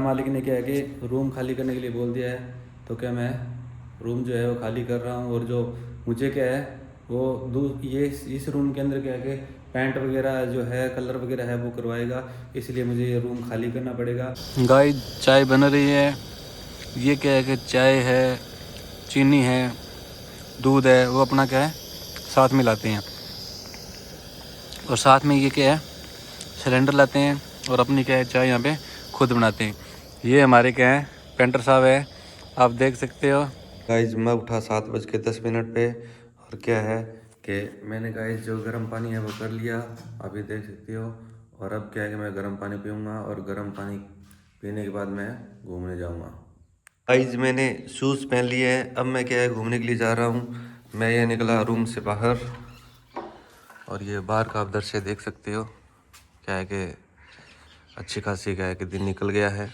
मालिक ने क्या है कि रूम खाली करने के लिए बोल दिया है, तो क्या मैं रूम जो है वो खाली कर रहा हूँ। और जो मुझे क्या है वो ये इस रूम के अंदर क्या है कि पेंट वगैरह जो है कलर वगैरह है वो करवाएगा, इसलिए मुझे ये रूम खाली करना पड़ेगा। गाय चाय बन रही है। ये क्या है कि चाय है, चीनी है, दूध है, वो अपना क्या है साथ में लाते हैं। और साथ में ये क्या है सिलेंडर लाते हैं और अपनी क्या है चाय यहाँ पे खुद बनाते हैं। ये हमारे क्या है पेंटर साहब है, आप देख सकते हो। गाइज मैं उठा 7:10 पे और क्या है कि मैंने गाइज जो गर्म पानी है वो कर लिया, आप ये देख सकते हो। और अब क्या है कि मैं गर्म पानी पीऊँगा और गर्म पानी पीने के बाद मैं घूमने जाऊँगा। गाइज मैंने शूज़ पहन लिए हैं, अब मैं क्या है घूमने के लिए जा रहा हूँ। मैं ये निकला रूम से बाहर और ये बाहर का आप दृश्य देख सकते हो। क्या है कि अच्छी खासी क्या है कि दिन निकल गया है।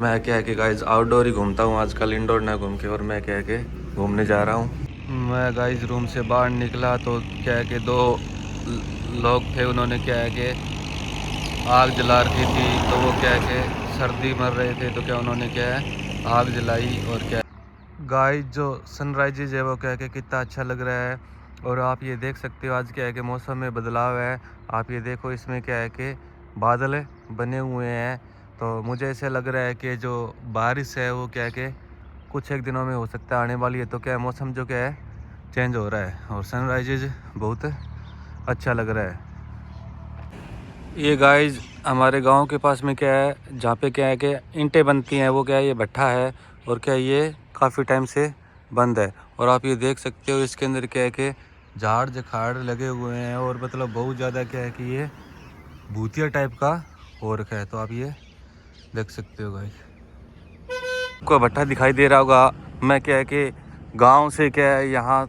मैं क्या है कि गाइज आउटडोर ही घूमता हूँ आजकल, इंडोर ना घूम के। और मैं क्या है कि घूमने जा रहा हूँ। मैं गाइज रूम से बाहर निकला तो क्या है कि 2 लोग थे, उन्होंने क्या है कि आग जला रखी थी। तो वो क्या है कि सर्दी मर रहे थे, तो क्या उन्होंने क्या है आग जलाई। और क्या गाइस जो सनराइजेज है वो क्या है कि कितना अच्छा लग रहा है। और आप ये देख सकते हो आज क्या है कि मौसम में बदलाव है। आप ये देखो इसमें क्या है कि बादल बने हुए हैं, तो मुझे ऐसे लग रहा है कि जो बारिश है वो क्या है कि कुछ एक दिनों में हो सकता है आने वाली है। तो क्या है मौसम जो क्या है चेंज हो रहा है और सनराइजेज बहुत अच्छा लग रहा है। ये गाइस हमारे गांव के पास में क्या है जहाँ पे क्या है कि ईंटें बनती हैं, वो क्या है ये भट्ठा है। और क्या ये काफ़ी टाइम से बंद है। और आप ये देख सकते हो इसके अंदर क्या है कि झाड़ झखाड़ लगे हुए हैं और मतलब बहुत ज़्यादा क्या है कि ये भूतिया टाइप का हो रखा है। तो आप ये देख सकते हो गाइस, आपको भट्ठा दिखाई दे रहा होगा। मैं क्या है कि गाँव से क्या है यहाँ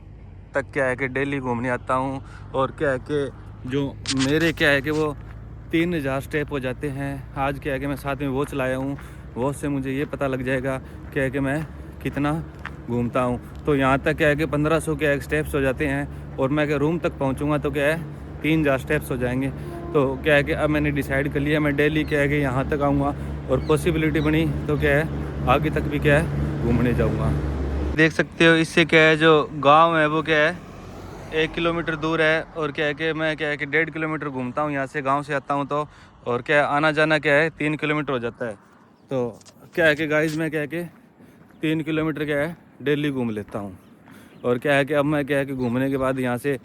तक क्या है कि डेली घूमने आता हूँ। और क्या है कि जो मेरे क्या है कि वो 3000 स्टेप हो जाते हैं। आज क्या है कि मैं साथ में वॉच लाया हूँ, वॉच से मुझे ये पता लग जाएगा क्या है कि मैं कितना घूमता हूँ। तो यहाँ तक क्या है कि 1500 क्या है स्टेप्स हो जाते हैं। और मैं क्या रूम तक पहुँचूँगा तो क्या है 3000 स्टेप्स हो जाएंगे। तो क्या है कि अब मैंने डिसाइड कर लिया मैं डेली क्या है कि यहाँ तक आऊँगा। और पॉसिबिलिटी बनी तो क्या है आगे तक भी क्या है घूमने जाऊँगा। देख सकते हो इससे क्या है जो गाँव है वो क्या है 1 किलोमीटर दूर है। और क्या है कि मैं क्या है कि 1.5 किलोमीटर घूमता हूँ यहाँ से, गांव से आता हूँ तो। और क्या आना जाना क्या है 3 किलोमीटर हो जाता है। तो क्या है कि गाइस मैं क्या है कि 3 किलोमीटर क्या है डेली घूम लेता हूँ। और क्या है कि अब मैं क्या है कि घूमने के बाद यहाँ से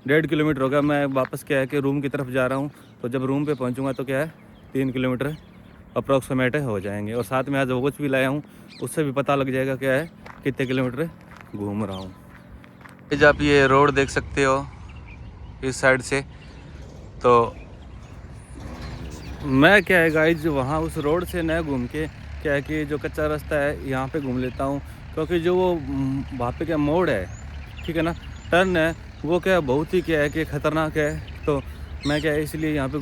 1.5 किलोमीटर होगा, मैं वापस क्या है कि रूम की तरफ जा रहा हूँ। तो जब रूम पे पहुँचूँगा तो क्या है 3 किलोमीटर अप्रॉक्सीमेट हो जाएंगे। और साथ में आज वॉच भी लाया हूँ, उससे भी पता लग जाएगा क्या है कितने किलोमीटर घूम रहा हूँ। आप ये रोड देख सकते हो इस साइड से। तो मैं क्या है गाइज वहाँ उस रोड से न घूम के क्या है कि जो कच्चा रास्ता है यहाँ पे घूम लेता हूँ। क्योंकि जो वो वहाँ पे क्या मोड़ है, ठीक है ना, टर्न है, वो क्या बहुत ही क्या है कि ख़तरनाक है। तो मैं क्या है इसलिए यहाँ पे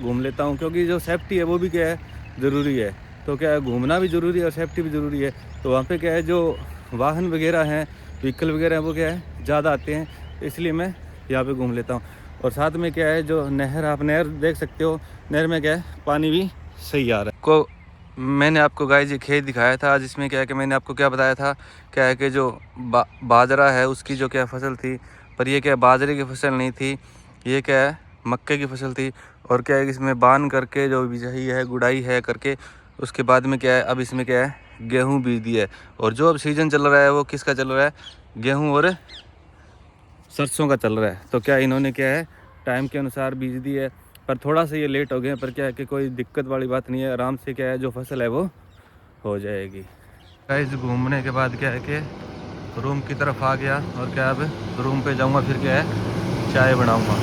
घूम लेता हूँ, क्योंकि जो सेफ्टी है वो भी क्या है ज़रूरी है। तो क्या है घूमना भी ज़रूरी है और सेफ्टी भी ज़रूरी है। तो वहाँ पे क्या है जो वाहन वगैरह हैं, व्हीकल वगैरह हैं, वो क्या है ज़्यादा आते हैं, इसलिए मैं यहाँ पे घूम लेता हूँ। और साथ में क्या है जो नहर, आप नहर देख सकते हो, नहर में क्या है पानी भी सही आ रहा है। को मैंने आपको गाइस ये खेत दिखाया था जिसमें क्या है कि मैंने आपको क्या बताया था क्या है कि जो बाजरा है उसकी जो क्या फसल थी, पर ये क्या बाजरे की फसल नहीं थी, ये क्या है मक्के की फसल थी। और क्या है इसमें बांध करके जो बिजाई है गुड़ाई है करके उसके बाद में क्या है अब इसमें क्या है गेहूँ बीज दिया है। और जो अब सीज़न चल रहा है वो किसका चल रहा है, गेहूँ और सरसों का चल रहा है। तो क्या इन्होंने क्या है टाइम के अनुसार बीज दी है, पर थोड़ा सा ये लेट हो गए, पर क्या है कि कोई दिक्कत वाली बात नहीं है, आराम से क्या है जो फसल है वो हो जाएगी। गाइस घूमने के बाद क्या है कि रूम की तरफ आ गया और क्या अब रूम पे जाऊंगा, फिर क्या है चाय बनाऊंगा।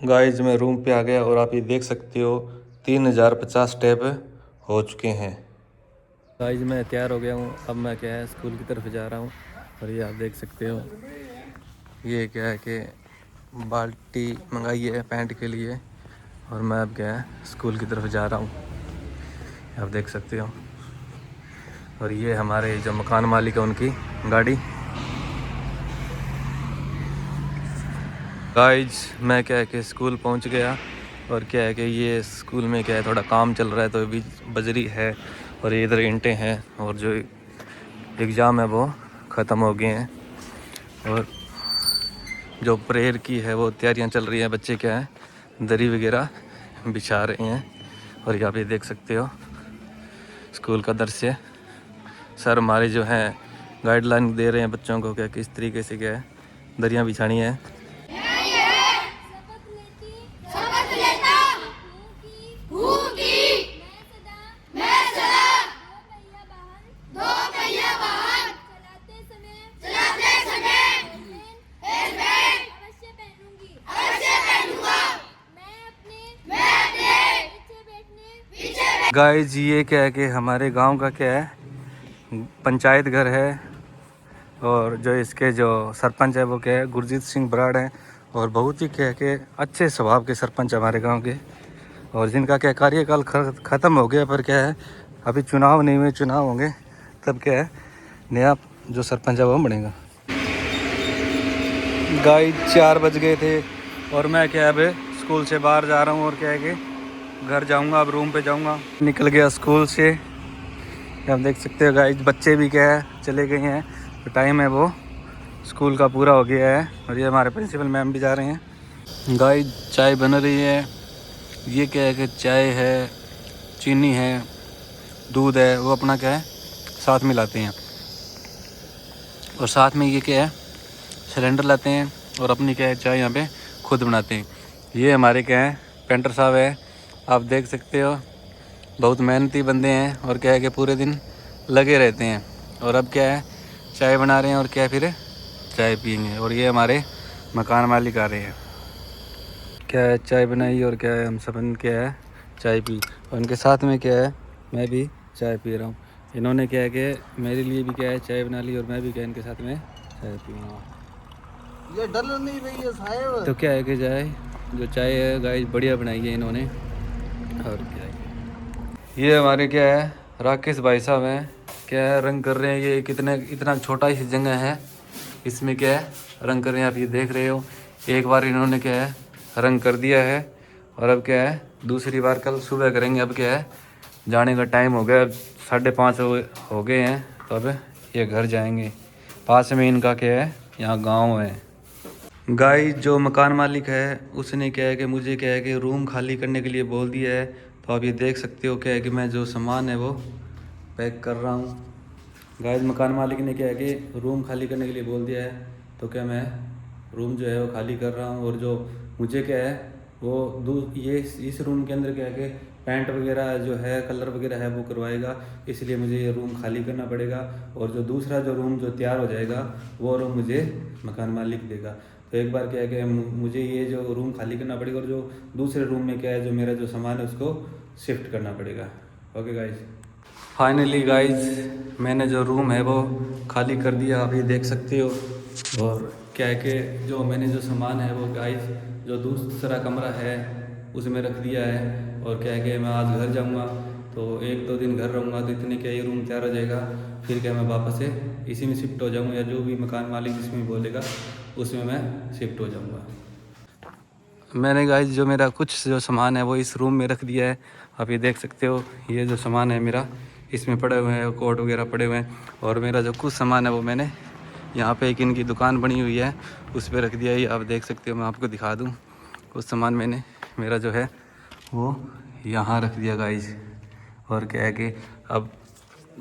गाइस मैं रूम पे आ गया और आप ये देख सकते हो 3050 स्टेप हो चुके हैं। गाइस मैं तैयार हो गया हूँ, अब मैं क्या है स्कूल की तरफ जा रहा हूँ। और ये आप देख सकते हो ये क्या है कि बाल्टी मंगाई है पैंट के लिए। और मैं अब क्या है स्कूल की तरफ जा रहा हूँ, आप देख सकते हो। और ये हमारे जो मकान मालिक है उनकी गाड़ी। गाइज मैं क्या है कि स्कूल पहुँच गया। और क्या है कि ये स्कूल में क्या है थोड़ा काम चल रहा है, तो अभी बजरी है और ये इधर ईंटें हैं और जो एग्ज़ाम है वो ख़त्म हो गए हैं और जो प्रेयर की है वो तैयारियां चल रही हैं। बच्चे क्या है दरी वगैरह बिछा रहे हैं और यहाँ पे देख सकते हो स्कूल का दृश्य। सर हमारे जो हैं गाइडलाइन दे रहे हैं बच्चों को क्या किस तरीके से क्या है दरियां बिछानी है। गाइस ये क्या है कि हमारे गांव का क्या है पंचायत घर है और जो इसके जो सरपंच है वो क्या है गुरजीत सिंह बराड़ हैं और बहुत ही क्या है कि अच्छे स्वभाव के सरपंच हमारे गांव के और जिनका क्या कार्यकाल ख़त्म हो गया पर क्या है अभी चुनाव नहीं हुए, चुनाव होंगे तब क्या है नया जो सरपंच है वो बनेगा। गाइस 4 बज गए थे और मैं क्या अब स्कूल से बाहर जा रहा हूँ और क्या है कि घर जाऊंगा, अब रूम पे जाऊंगा। निकल गया स्कूल से, आप देख सकते हो गाइस बच्चे भी क्या है चले गए हैं तो टाइम है वो स्कूल का पूरा हो गया है और ये हमारे प्रिंसिपल मैम भी जा रहे हैं। गाइस चाय बन रही है, ये क्या है कि चाय है, चीनी है, दूध है, वो अपना क्या है साथ मिलाते हैं और साथ में ये क्या है सिलेंडर लाते हैं और अपनी क्या है चाय यहाँ पे खुद बनाते हैं। ये हमारे क्या है पेंटर साहब है, आप देख सकते हो बहुत मेहनती बंदे हैं और क्या है कि पूरे दिन लगे रहते हैं और अब क्या है चाय बना रहे हैं और क्या फिर चाय पियेंगे। और ये हमारे मकान मालिक आ रहे हैं, क्या है चाय बनाई और क्या है हम सब क्या है चाय पी और उनके साथ में क्या है मैं भी चाय पी रहा हूँ। इन्होंने क्या है कि मेरे लिए भी क्या है चाय बना ली और मैं भी क्या इनके साथ में चाय पीऊँगा। ये डल नहीं रही है साहब। तो क्या है कि चाय जो चाय है गाइस बढ़िया बनाई है इन्होंने। और क्या है ये हमारे क्या है राकेश भाई साहब हैं, क्या है रंग कर रहे हैं। ये इतना छोटा ही जगह है इसमें क्या है रंग कर रहे हैं, आप ये देख रहे हो। एक बार इन्होंने क्या है रंग कर दिया है और अब क्या है दूसरी बार कल सुबह करेंगे। अब क्या है जाने का टाइम हो गया, 5:30 हो गए हैं तो अब ये घर जाएंगे। पास में इनका क्या है यहाँ गाँव है। गाइस जो मकान मालिक है उसने क्या है कि मुझे क्या है कि रूम खाली करने के लिए बोल दिया है। तो आप ये देख सकते हो क्या है कि मैं जो सामान है वो पैक कर रहा हूँ। गाइस मकान मालिक ने क्या है कि रूम खाली करने के लिए बोल दिया है तो क्या मैं रूम जो है वो खाली कर रहा हूँ। और जो मुझे क्या है वो ये इस रूम के अंदर क्या है कि पेंट वगैरह जो है कलर वगैरह है वो करवाएगा, इसलिए मुझे ये रूम खाली करना पड़ेगा। और जो दूसरा जो रूम जो तैयार हो जाएगा वो रूम मुझे मकान मालिक देगा। तो एक बार क्या है कि मुझे ये जो रूम खाली करना पड़ेगा और जो दूसरे रूम में क्या है जो मेरा जो सामान है उसको शिफ्ट करना पड़ेगा। ओके गाइज, फाइनली गाइज मैंने जो रूम है वो खाली कर दिया, आप ये देख सकते हो। और क्या है कि जो मैंने जो सामान है वो गाइज जो दूसरा कमरा है उसमें रख दिया है। और क्या है कि मैं आज घर जाऊंगा तो 1-2 दिन घर रहूँगा तो इतने क्या ये रूम तैयार हो जाएगा। फिर क्या मैं वापस से इसी में शिफ्ट हो जाऊँगा या जो भी मकान मालिक जिसमें बोलेगा उसमें मैं शिफ्ट हो जाऊँगा। मैंने गाइस जो मेरा कुछ जो सामान है वो इस रूम में रख दिया है, आप ये देख सकते हो। ये जो सामान है मेरा इसमें पड़े हुए हैं, कोट वगैरह पड़े हुए हैं। और मेरा जो कुछ सामान है वो मैंने यहाँ पे एक इनकी दुकान बनी हुई है उस पर रख दिया है, आप देख सकते हो। मैं आपको दिखा दूँ कुछ सामान मैंने मेरा जो है वो यहाँ रख दिया गाइस। और क्या है कि अब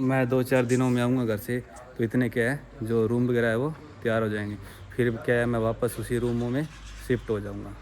मैं 2-4 दिनों में आऊँगा घर से तो इतने क्या है जो रूम वगैरह है वो तैयार हो जाएंगे। फिर क्या है मैं वापस उसी रूमों में शिफ्ट हो जाऊँगा।